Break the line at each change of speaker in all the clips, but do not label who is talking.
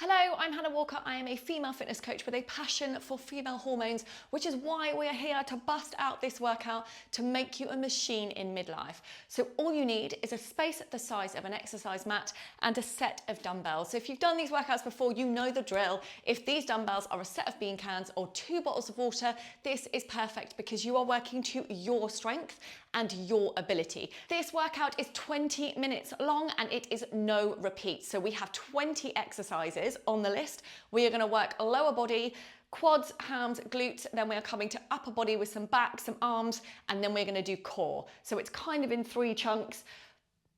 Hello, I'm Hannah Walker. I am a female fitness coach with a passion for female hormones, which is why we are here to bust out this workout to make you a machine in midlife. So all you need is a space the size of an exercise mat and a set of dumbbells. So if you've done these workouts before, you know the drill. If these dumbbells are a set of bean cans or 2 bottles of water, this is perfect because you are working to your strength and your ability. This workout is 20 minutes long and it is no repeat. So we have 20 exercises on the list. We are going to work lower body, quads, hams, glutes, then we are coming to upper body with some back, some arms, and then we're going to do core. So it's kind of in 3 chunks,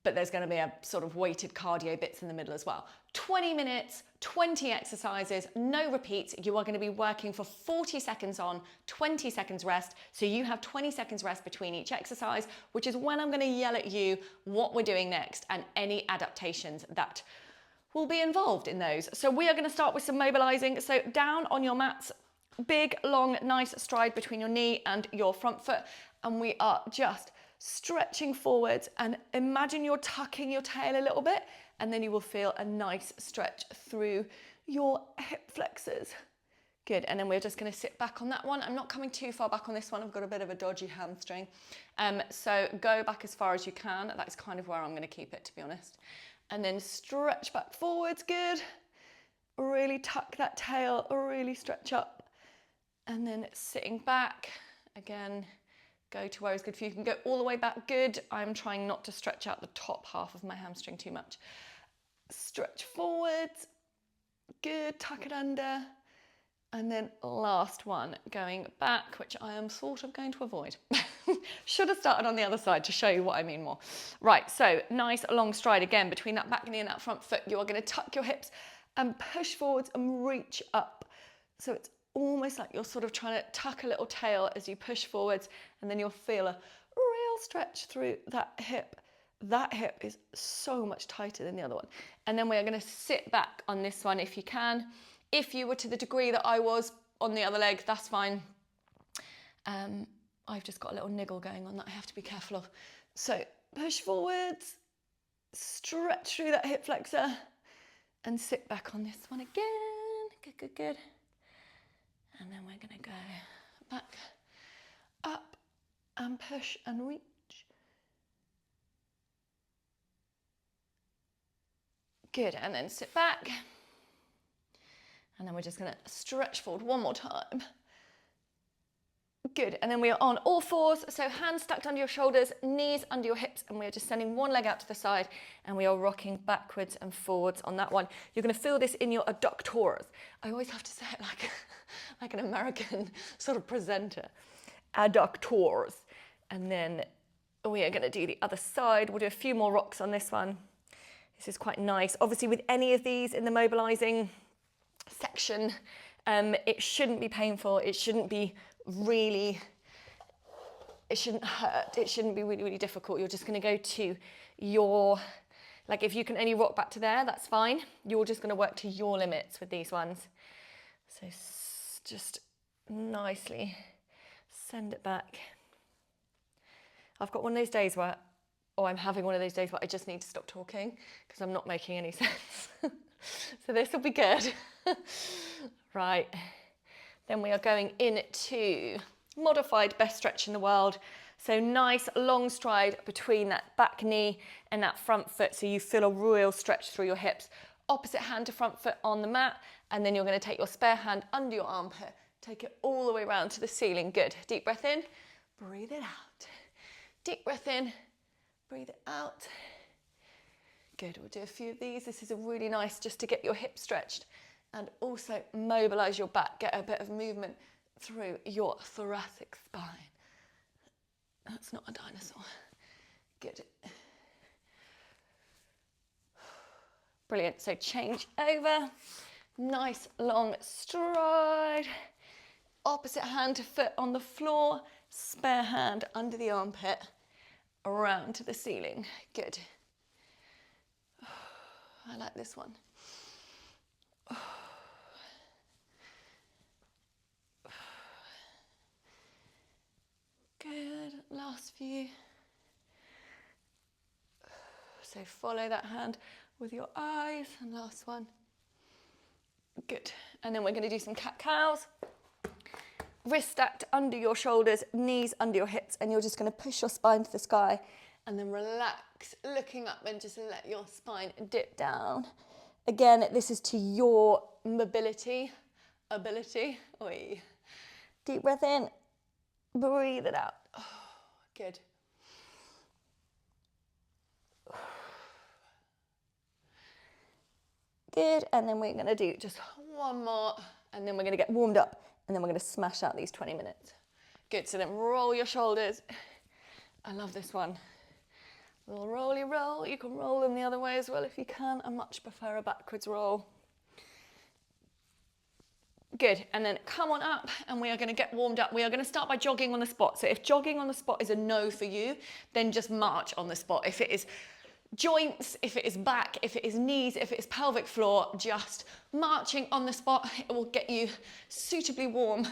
but there's going to be a sort of weighted cardio bits in the middle as well. 20 minutes, 20 exercises, no repeats. You are going to be working for 40 seconds on, 20 seconds rest. So you have 20 seconds rest between each exercise, which is when I'm going to yell at you what we're doing next and any adaptations that will be involved in those. So we are going to start with some mobilizing. So down on your mats, big, long, nice stride between your knee and your front foot. And we are just stretching forwards, and imagine you're tucking your tail a little bit, and then you will feel a nice stretch through your hip flexors. Good, and then we're just going to sit back on that one. I'm not coming too far back on this one. I've got a bit of a dodgy hamstring. So go back as far as you can. That's kind of where I'm going to keep it, to be honest. And then stretch back forwards, good. Really tuck that tail, really stretch up. And then sitting back, again, go to where is good for you. You can go all the way back, good. I'm trying not to stretch out the top half of my hamstring too much. Stretch forwards, good, tuck it under. And then last one, going back, which I am sort of going to avoid. Should have started on the other side to show you what I mean more. Right, so nice long stride again between that back knee and that front foot. You are going to tuck your hips and push forwards and reach up. So it's almost like you're sort of trying to tuck a little tail as you push forwards, and then you'll feel a real stretch through that hip. That hip is so much tighter than the other one. And then we are going to sit back on this one if you can. If you were to the degree that I was on the other leg, that's fine. I've just got a little niggle going on that I have to be careful of. So push forwards, stretch through that hip flexor, and sit back on this one again. Good, good, good. And then we're going to go back, up, and push and reach. Good, and then sit back. And then we're just going to stretch forward one more time. Good, and then we are on all fours, so hands stacked under your shoulders, knees under your hips, and we are just sending one leg out to the side, and we are rocking backwards and forwards on that one. You're going to feel this in your adductors. I always have to say it like an American sort of presenter. Adductors. And then we are going to do the other side. We'll do a few more rocks on this one. This is quite nice. Obviously, with any of these in the mobilizing section, it shouldn't be painful. It shouldn't be it shouldn't hurt. It shouldn't be really, really difficult. You're just going to go to your, like if you can only rock back to there, that's fine. You're just going to work to your limits with these ones. So just nicely send it back. I've got one of those days where, I'm having one of those days where I just need to stop talking because I'm not making any sense. So this will be good. Right. Then we are going into modified best stretch in the world. So nice long stride between that back knee and that front foot. So you feel a real stretch through your hips. Opposite hand to front foot on the mat. And then you're going to take your spare hand under your armpit. Take it all the way around to the ceiling. Good. Deep breath in. Breathe it out. Deep breath in. Breathe it out. Good. We'll do a few of these. This is a really nice just to get your hips stretched. And also mobilize your back, get a bit of movement through your thoracic spine. That's not a dinosaur. Good. Brilliant. So change over. Nice long stride. Opposite hand to foot on the floor. Spare hand under the armpit. Around to the ceiling. Good. I like this one. Good, last few. So follow that hand with your eyes, and last one. Good. And then we're going to do some cat-cows. Wrist stacked under your shoulders, knees under your hips, and you're just going to push your spine to the sky and then relax, looking up, and just let your spine dip down. Again, this is to your mobility, ability. Oi. Deep breath in, breathe it out. Oh, good. Good, and then we're going to do just one more, and then we're going to get warmed up, and then we're going to smash out these 20 minutes. Good, so then roll your shoulders. I love this one. Little rolly roll. You can roll them the other way as well if you can. I much prefer a backwards roll. Good, and then come on up, and we are going to get warmed up. We are going to start by jogging on the spot. So if jogging on the spot is a no for you, then just march on the spot. If it is joints, if it is back, if it is knees, if it is pelvic floor, just marching on the spot, it will get you suitably warm.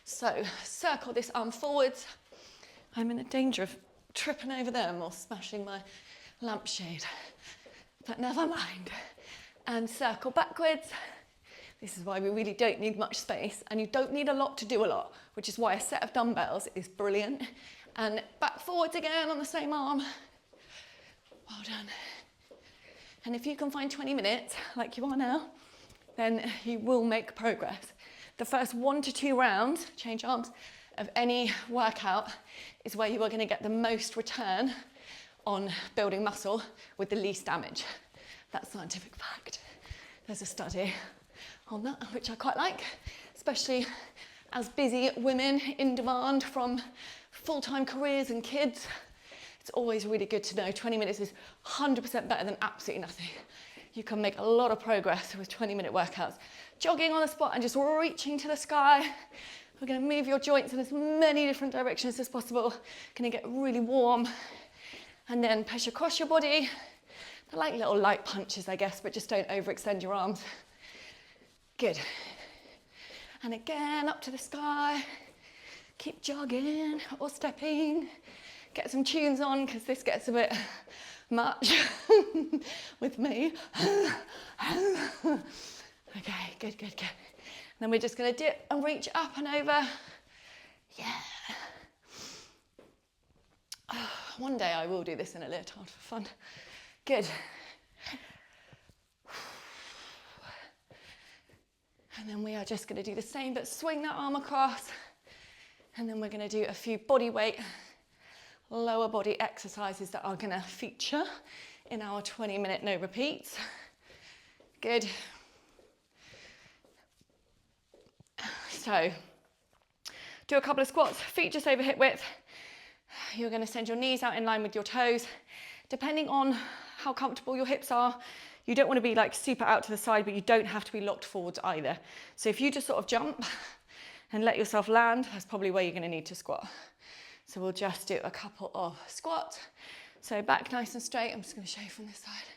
So circle this arm forwards. I'm in a danger of tripping over them or smashing my lampshade, but never mind. And circle backwards. This is why we really don't need much space, and you don't need a lot to do a lot, which is why a set of dumbbells is brilliant. And back forwards again on the same arm. Well done. And if you can find 20 minutes, like you are now, then you will make progress. The first 1 to 2 rounds, change arms, of any workout is where you are going to get the most return on building muscle with the least damage. That's scientific fact. There's a study on that, which I quite like, especially as busy women in demand from full-time careers and kids. It's always really good to know 20 minutes is 100% better than absolutely nothing. You can make a lot of progress with 20-minute workouts. Jogging on the spot and just reaching to the sky. We're going to move your joints in as many different directions as possible. Going to get really warm. And then push across your body. They're like little light punches, I guess, but just don't overextend your arms. Good. And again, up to the sky. Keep jogging or stepping. Get some tunes on, because this gets a bit much with me. Okay, good, good, good. And then we're just going to dip and reach up and over. Yeah. Oh, one day I will do this in a leotard for fun. Good. And then we are just going to do the same, but swing that arm across. And then we're going to do a few body weight, lower body exercises that are going to feature in our 20-minute no repeats. Good. So, do a couple of squats, feet just over hip width. You're going to send your knees out in line with your toes. Depending on how comfortable your hips are, you don't want to be like super out to the side, but you don't have to be locked forwards either. So if you just sort of jump and let yourself land, that's probably where you're going to need to squat. So we'll just do a couple of squats. So back nice and straight. I'm just going to show you from this side.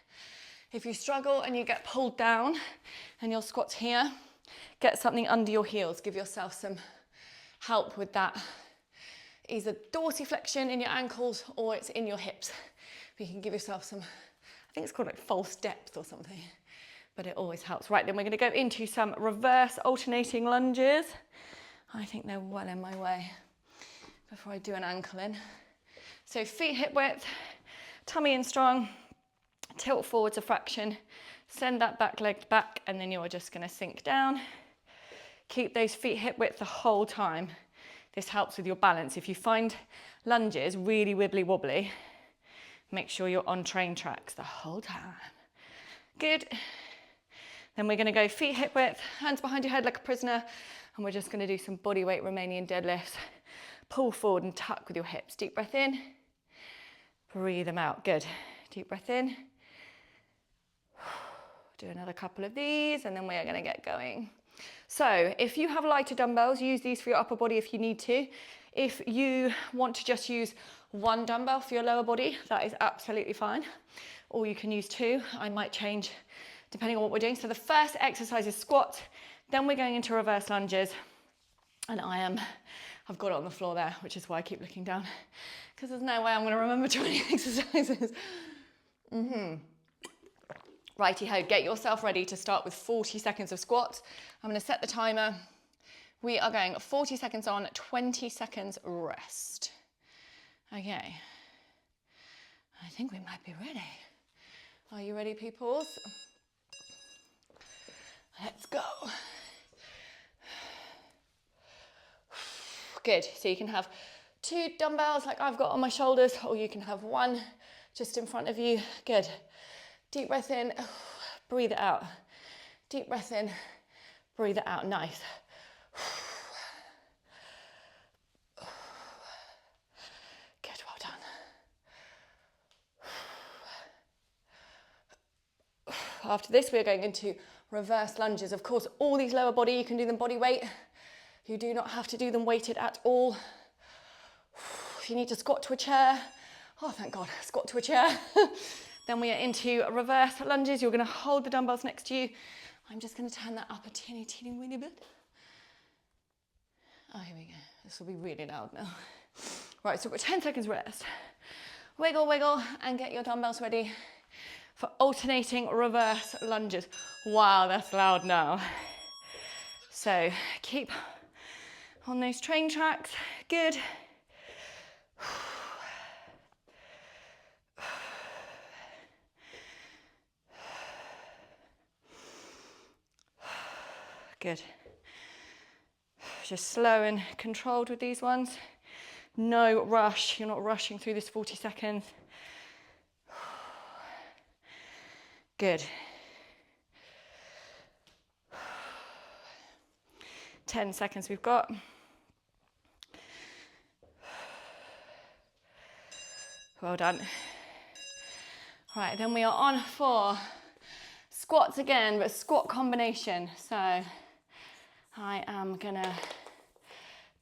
If you struggle and you get pulled down and your squat's here, get something under your heels. Give yourself some help with that. Either dorsiflexion in your ankles or it's in your hips. But you can give yourself some, I think it's called like false depth or something, but it always helps. Right, then we're going to go into some reverse alternating lunges. I think they're well in my way before I do an ankle in. So feet hip width, tummy in strong, tilt forwards a fraction, send that back leg back, and then you're just going to sink down. Keep those feet hip width the whole time. This helps with your balance. If you find lunges really wibbly wobbly, make sure you're on train tracks the whole time. Good. Then we're going to go feet hip width, hands behind your head like a prisoner, and we're just going to do some body weight Romanian deadlifts. Pull forward and tuck with your hips. Deep breath in, breathe them out. Good. Deep breath in. Do another couple of these, and then we are going to get going. So if you have lighter dumbbells, use these for your upper body if you need to. If you want to just use one dumbbell for your lower body, that is absolutely fine. Or you can use two. I might change depending on what we're doing. So the first exercise is squat, then we're going into reverse lunges. And I've got it on the floor there, which is why I keep looking down, because there's no way I'm going to remember 20 exercises. Righty ho, get yourself ready to start with 40 seconds of squats. I'm going to set the timer. We are going 40 seconds on, 20 seconds rest. Okay. I think we might be ready. Are you ready, peoples? Let's go. Good. So you can have 2 dumbbells like I've got on my shoulders, or you can have 1 just in front of you. Good. Deep breath in, breathe it out. Deep breath in, breathe it out. Nice. Good, well done. After this, we're going into reverse lunges. Of course, all these lower body, you can do them body weight. You do not have to do them weighted at all. If you need to squat to a chair, oh, thank God, squat to a chair. Then we are into reverse lunges. You're going to hold the dumbbells next to you. I'm just going to turn that up a teeny weeny bit. Oh, here we go. This will be really loud now. Right, so we've got 10 seconds rest. Wiggle, wiggle, and get your dumbbells ready for alternating reverse lunges. Wow, that's loud now. So keep on those train tracks. Good. Good. Just slow and controlled with these ones. No rush. You're not rushing through this 40 seconds. Good. 10 seconds we've got. Well done. Right, then we are on for squats again, but squat combination. So I am gonna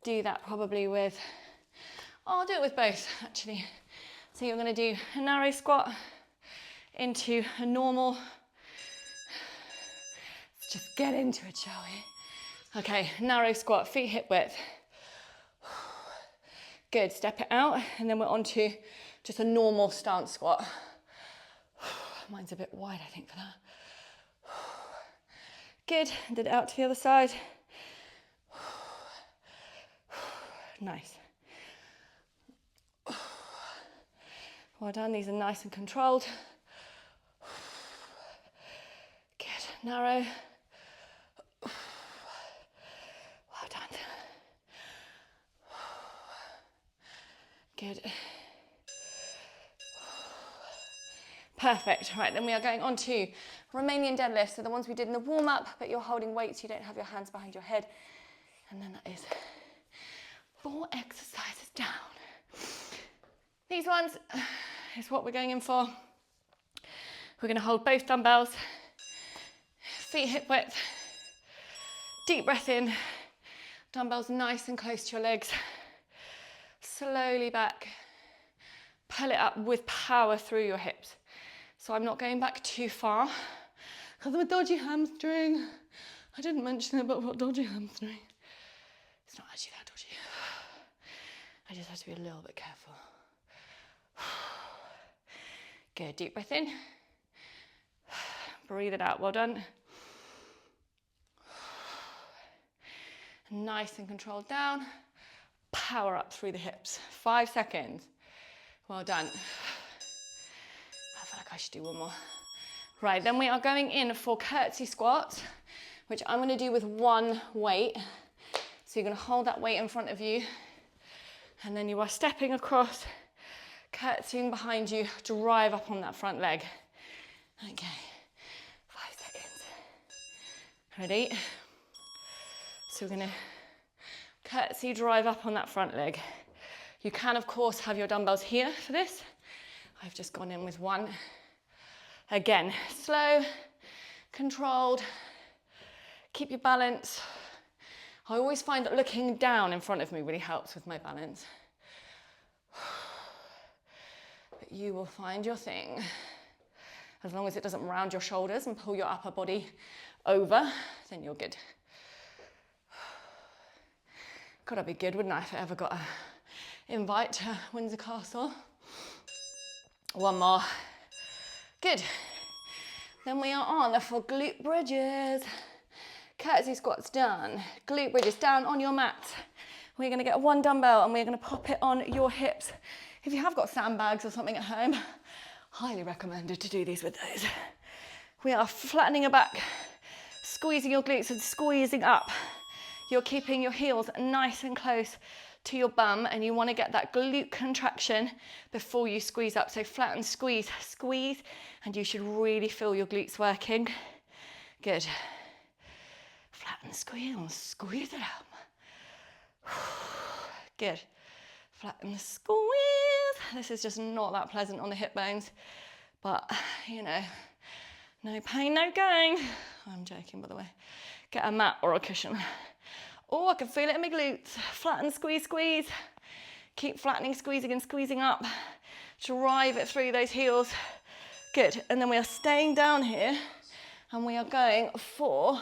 do that probably with, I'll do it with both actually. So you're gonna do a narrow squat into a normal. Let's just get into it, shall we? Okay, narrow squat, feet hip width. Good, step it out, and then we're on to just a normal stance squat. Mine's a bit wide, I think, for that. Good, did it out to the other side. Nice. Well done, these are nice and controlled. Good, narrow. Well done. Good. Perfect. Right, then we are going on to Romanian deadlifts. So the ones we did in the warm-up, but you're holding weights, you don't have your hands behind your head. And then that is 4 exercises down. These ones is what we're going in for. We're going to hold both dumbbells, feet hip width, deep breath in, dumbbells nice and close to your legs. Slowly back, pull it up with power through your hips. So I'm not going back too far because of a dodgy hamstring. I didn't mention it, but I've got dodgy hamstring. It's not actually that dodgy. I just have to be a little bit careful. Good, deep breath in. Breathe it out, well done. Nice and controlled down. Power up through the hips. 5 seconds. Well done. I feel like I should do one more. Right, then we are going in for curtsy squats, which I'm going to do with 1 weight. So you're going to hold that weight in front of you, and then you are stepping across, curtsying behind you, drive up on that front leg. Okay, 5 seconds. Ready? So we're going to curtsy, drive up on that front leg. You can, of course, have your dumbbells here for this. I've just gone in with 1. Again, slow, controlled, keep your balance. I always find that looking down in front of me really helps with my balance. But you will find your thing. As long as it doesn't round your shoulders and pull your upper body over, then you're good. God, I'd be good, wouldn't I, if I ever got an invite to Windsor Castle. 1 more. Good. Then we are on for glute bridges. Curtsy squats done. Glute bridges down on your mat. We're going to get one dumbbell and we're going to pop it on your hips. If you have got sandbags or something at home, highly recommended to do these with those. We are flattening your back, squeezing your glutes and squeezing up. You're keeping your heels nice and close to your bum and you want to get that glute contraction before you squeeze up. So flatten, squeeze, squeeze, and you should really feel your glutes working. Good. Flatten, squeeze, and squeeze it up. Good. Flatten, squeeze. This is just not that pleasant on the hip bones, but you know, no pain, no gain. I'm joking, by the way. Get a mat or a cushion. Oh, I can feel it in my glutes. Flatten, squeeze, squeeze. Keep flattening, squeezing and squeezing up. Drive it through those heels. Good. And then we are staying down here and we are going for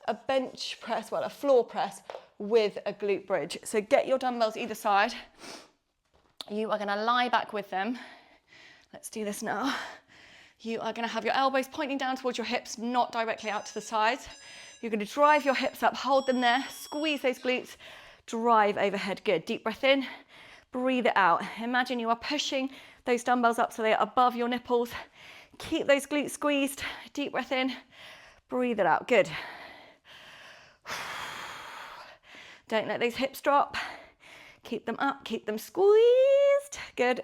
a bench press, well, a floor press with a glute bridge. So get your dumbbells either side. You are going to lie back with them. Let's do this now. You are going to have your elbows pointing down towards your hips, not directly out to the sides. You're going to drive your hips up, hold them there, squeeze those glutes, drive overhead. Good. Deep breath in, breathe it out. Imagine you are pushing those dumbbells up so they are above your nipples. Keep those glutes squeezed. Deep breath in, breathe it out. Good. Don't let those hips drop. Keep them up, keep them squeezed. Good.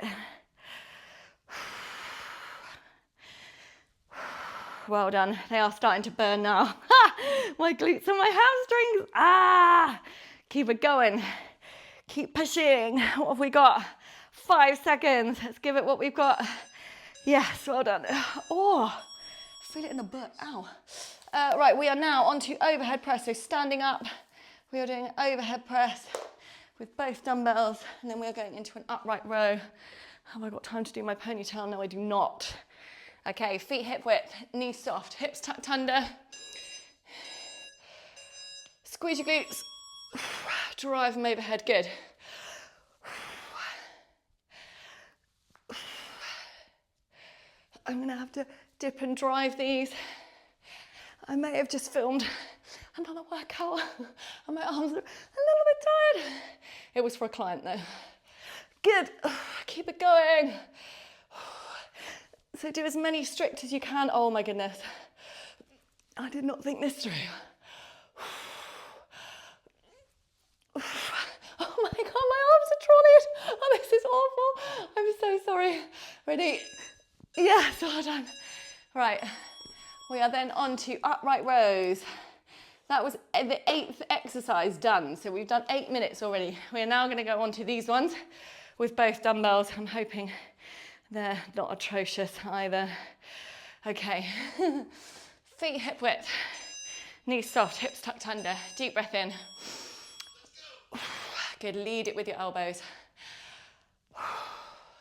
Well done. They are starting to burn now. My glutes and my hamstrings. Keep it going. Keep pushing. What have we got? 5 seconds. Let's give it what we've got. Yes, well done. Oh, feel it in the butt. Ow. Right, we are now onto overhead press. So standing up, we are doing overhead press with both dumbbells, and then we are going into an upright row. Have I got time to do my ponytail? No, I do not. Okay, feet hip width, knees soft, hips tucked under. Squeeze your glutes, drive them overhead, good. I'm gonna have to dip and drive these. I may have just filmed another workout and my arms are a little bit tired. It was for a client though. Good, keep it going. So do as many strict as you can. Oh my goodness. I did not think this through. Oh my God, my arms are trolleyed. Oh, this is awful. I'm so sorry. Ready? Yes, well done. Right, we are then on to upright rows. That was the 8th exercise done. So we've done 8 minutes already. We are now gonna go on to these ones with both dumbbells. I'm hoping they're not atrocious either. Okay, feet hip width, knees soft, hips tucked under. Deep breath in. Good, lead it with your elbows.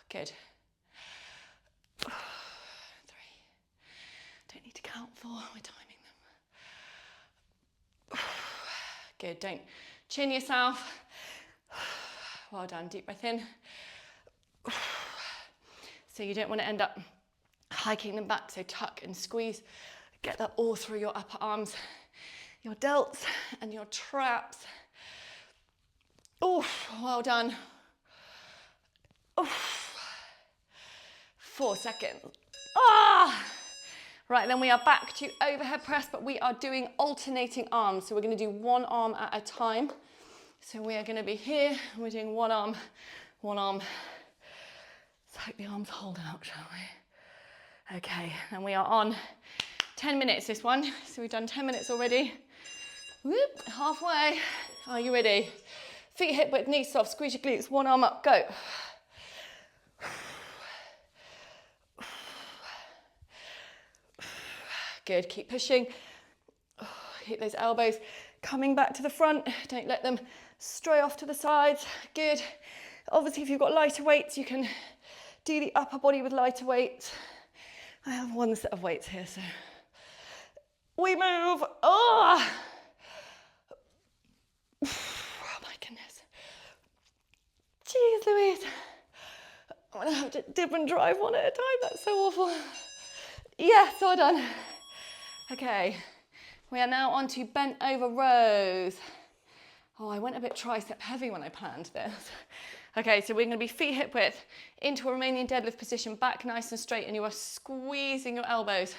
Good. 3. Don't need to count 4, we're timing them. Good, don't chin yourself. Well done, deep breath in. So you don't want to end up hiking them back, so tuck and squeeze. Get that all through your upper arms, your delts and your traps. Oh, well done. Oh, 4 seconds. Right, then we are back to overhead press, but we are doing alternating arms. So we're going to do one arm at a time. So we are going to be here, and we're doing one arm, one arm. Let's hope the arms hold out, shall we? Okay, and we are on 10 minutes this one. So we've done 10 minutes already. Whoop, halfway. Are you ready? Feet hip width, knees soft, squeeze your glutes, one arm up, go. Good, keep pushing. Keep those elbows coming back to the front. Don't let them stray off to the sides. Good. Obviously, if you've got lighter weights, you can do the upper body with lighter weights. I have one set of weights here, so we move. Oh my goodness. Jeez Louise. I'm gonna have to dip and drive one at a time. That's so awful. Yes, well done. Okay, we are now on to bent over rows. Oh, I went a bit tricep heavy when I planned this. Okay, so we're gonna be feet hip width into a Romanian deadlift position, back nice and straight, and you are squeezing your elbows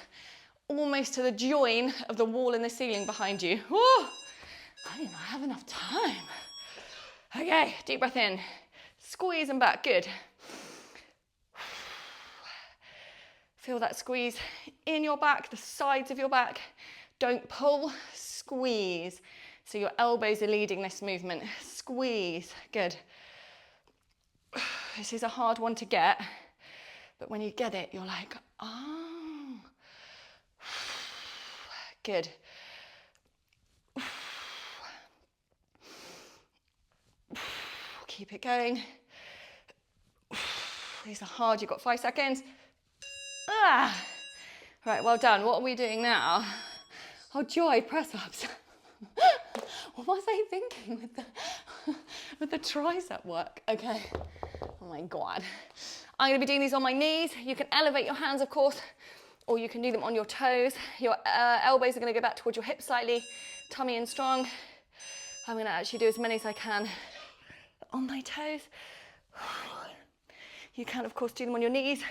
almost to the join of the wall and the ceiling behind you. Woo! I did not have enough time. Okay, deep breath in, squeeze and back, good. Feel that squeeze in your back, the sides of your back. Don't pull, squeeze. So your elbows are leading this movement. Squeeze, good. This is a hard one to get, but when you get it, you're like, oh. Good. Keep it going. These are hard, you've got 5 seconds. Ah. Right, well done. What are we doing now? Oh joy, press ups. What was I thinking with the tricep work? Okay. Oh my God. I'm gonna be doing these on my knees. You can elevate your hands, of course, or you can do them on your toes. Your elbows are gonna go back towards your hips slightly, tummy in strong. I'm gonna actually do as many as I can on my toes. You can, of course, do them on your knees.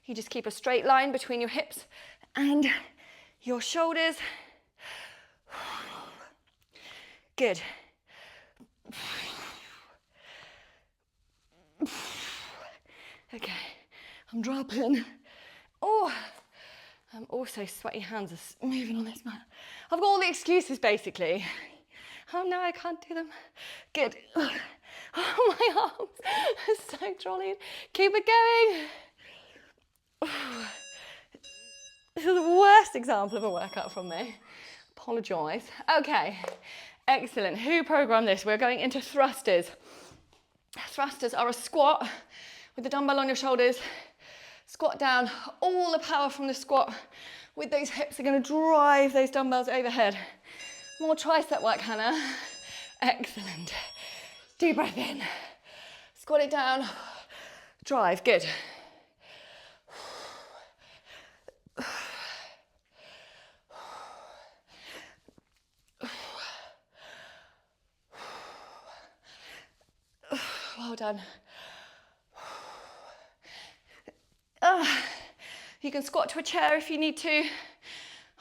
You just keep a straight line between your hips and your shoulders. Good. Okay, I'm dropping. Oh, I'm also sweaty hands are moving on this mat. I've got all the excuses basically. Oh no, I can't do them. Good. Oh, my arms are so trolleyed. Keep it going. This is the worst example of a workout from me. Apologise. Okay, excellent. Who programmed this? We're going into thrusters. Thrusters are a squat with the dumbbell on your shoulders. Squat down, all the power from the squat with those hips are going to drive those dumbbells overhead. More tricep work, Hannah. Excellent. Deep breath in. Squat it down. Drive, good. Well done. You can squat to a chair if you need to.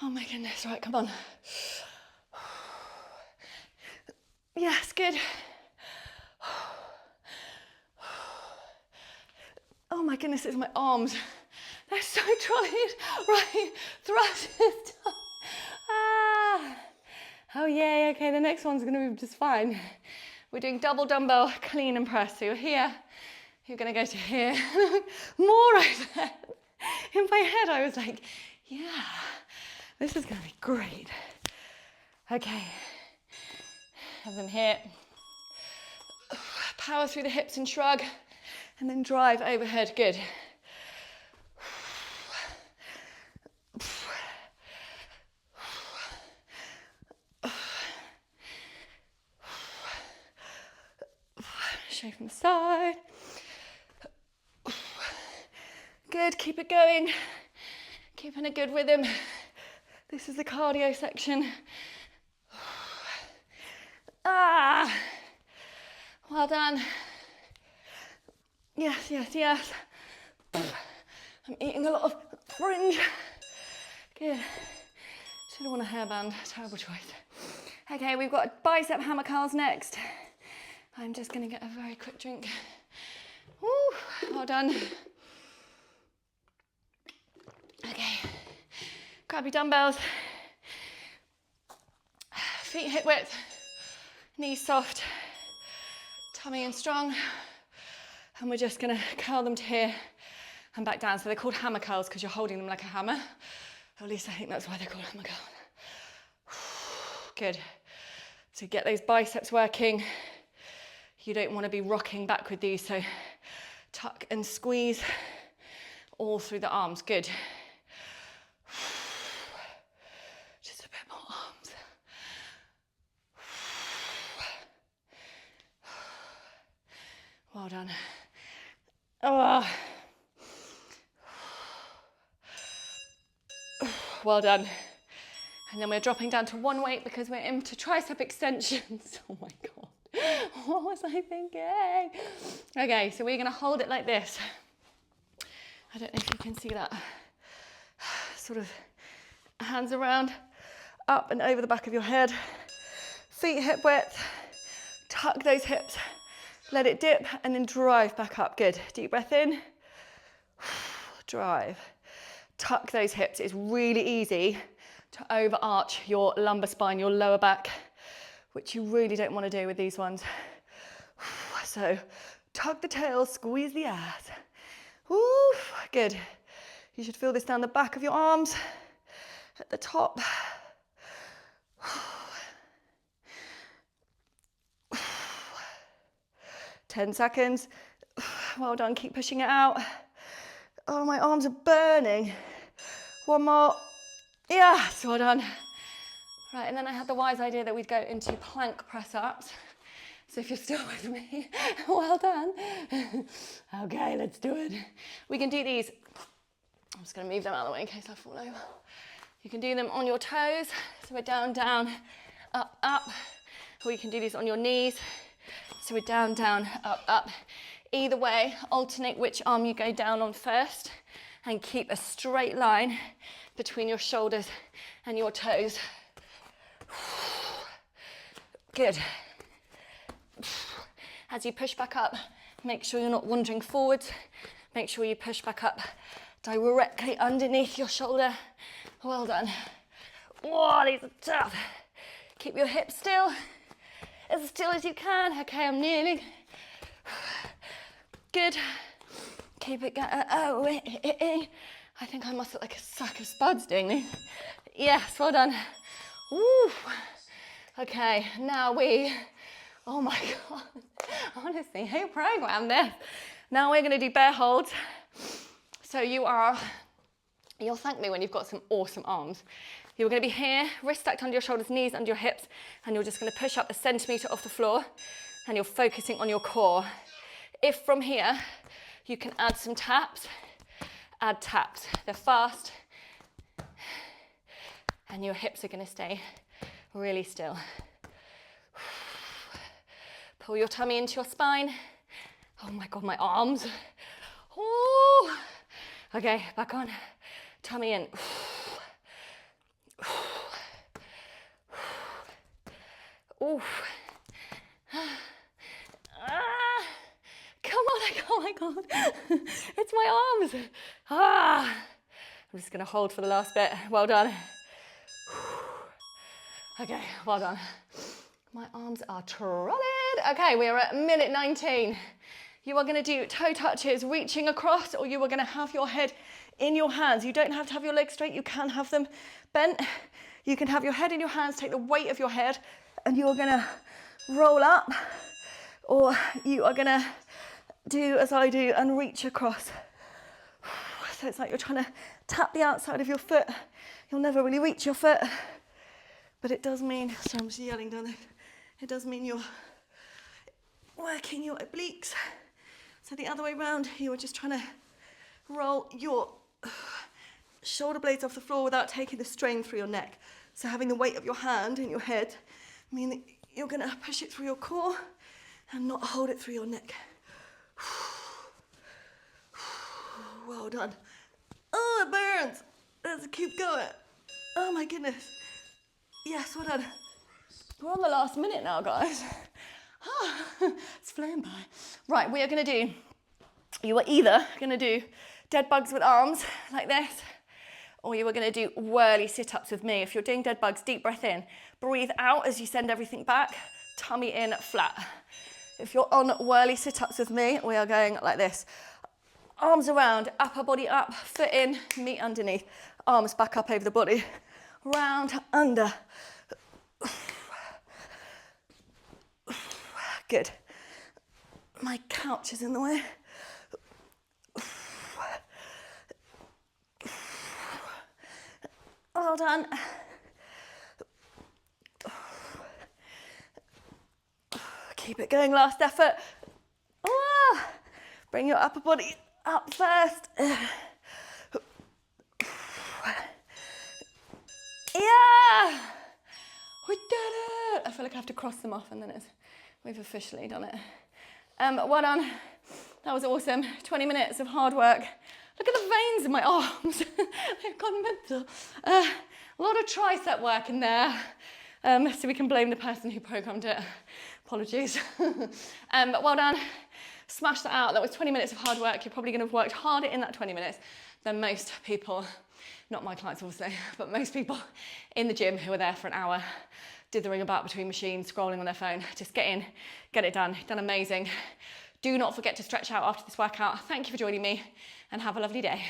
Oh my goodness, right, come on. Yes, good. Oh my goodness, it's my arms. They're so tired. Right, thrust is done. Ah. Oh yay, okay, the next one's gonna be just fine. We're doing double dumbbell clean and press. So you're here, you're gonna go to here. More overhead. In my head, I was like, yeah, this is gonna be great. Okay, have them here. Power through the hips and shrug, and then drive overhead, good. Shake from the side. Good, keep it going. Keeping a good rhythm. This is the cardio section. Ah, well done. Yes, yes, yes. I'm eating a lot of fringe. Good. Should have worn a hairband, terrible choice. Okay, we've got bicep hammer curls next. I'm just gonna get a very quick drink. Woo, well done. Okay, grab your dumbbells. Feet hip width, knees soft, tummy in strong. And we're just gonna curl them to here and back down. So they're called hammer curls because you're holding them like a hammer. Or at least I think that's why they're called hammer curls. Good. So get those biceps working. You don't want to be rocking back with these, so tuck and squeeze all through the arms. Good. Just a bit more arms. Well done. Oh. Well done. And then we're dropping down to one weight because we're into tricep extensions. Oh my God. What was I thinking? Okay, so we're gonna hold it like this. I don't know if you can see that. Sort of hands around, up and over the back of your head. Feet hip width. Tuck those hips. Let it dip and then drive back up. Good. Deep breath in. Drive. Tuck those hips. It's really easy to overarch your lumbar spine, your lower back, which you really don't want to do with these ones. So tuck the tail, squeeze the ass. Good. You should feel this down the back of your arms, at the top. 10 seconds. Well done, keep pushing it out. Oh, my arms are burning. One more. Yes, well done. Right, and then I had the wise idea that we'd go into plank press-ups. So if you're still with me, well done. Okay, let's do it. We can do these. I'm just gonna move them out of the way in case I fall over. You can do them on your toes. So we're down, down, up, up. Or you can do these on your knees. So we're down, down, up, up. Either way, alternate which arm you go down on first and keep a straight line between your shoulders and your toes. Good. As you push back up, make sure you're not wandering forwards. Make sure you push back up directly underneath your shoulder. Well done. Whoa, these are tough. Keep your hips still as you can. Okay, I'm nearly. Good. Keep it going. I think I must look like a sack of spuds doing this. Yes, well done. Woo. Okay, now oh my God. Honestly, who programmed this? Now we're gonna do bear holds. So you'll thank me when you've got some awesome arms. You're gonna be here, wrists stacked under your shoulders, knees under your hips, and you're just gonna push up a centimetre off the floor, and you're focusing on your core. If from here, you can add some taps, add taps. They're fast, and your hips are gonna stay really still. Pull your tummy into your spine. Oh my God, my arms. Ooh. Okay, back on. Tummy in. Ooh. Come on, oh my God. It's my arms. I'm just gonna hold for the last bit. Well done. Okay, well done. My arms are trotted. Okay, we are at minute 19. You are gonna do toe touches, reaching across, or you are gonna have your head in your hands. You don't have to have your legs straight, you can have them bent. You can have your head in your hands, take the weight of your head, and you are gonna roll up, or you are gonna do as I do and reach across. So it's like you're trying to tap the outside of your foot. You'll never really reach your foot, but it does mean, sorry, I'm just yelling down there. It does mean you're working your obliques. So the other way around, you are just trying to roll your shoulder blades off the floor without taking the strain through your neck. So having the weight of your hand in your head mean that you're gonna push it through your core and not hold it through your neck. Well done. Oh, it burns. Let's keep going. Oh my goodness. Yes, well done. We're on the last minute now, guys. It's flying by. Right, we are gonna do, you are either gonna do dead bugs with arms like this, or you are gonna do whirly sit-ups with me. If you're doing dead bugs, deep breath in. Breathe out as you send everything back, tummy in, flat. If you're on whirly sit-ups with me, we are going like this. Arms around, upper body up, foot in, knee underneath. Arms back up over the body. Round, under. Good. My couch is in the way. Well done. Keep it going, last effort. Bring your upper body up first. Yeah. I feel like I have to cross them off and then we've officially done it. Well done. That was awesome. 20 minutes of hard work. Look at the veins in my arms. They've gone mental. A lot of tricep work in there. So we can blame the person who programmed it. Apologies. But well done. Smash that out. That was 20 minutes of hard work. You're probably going to have worked harder in that 20 minutes than most people, not my clients obviously, but most people in the gym who are there for an hour, did the ring about between machines, scrolling on their phone. Just get in, get it done. Done amazing. Do not forget to stretch out after this workout. Thank you for joining me and have a lovely day.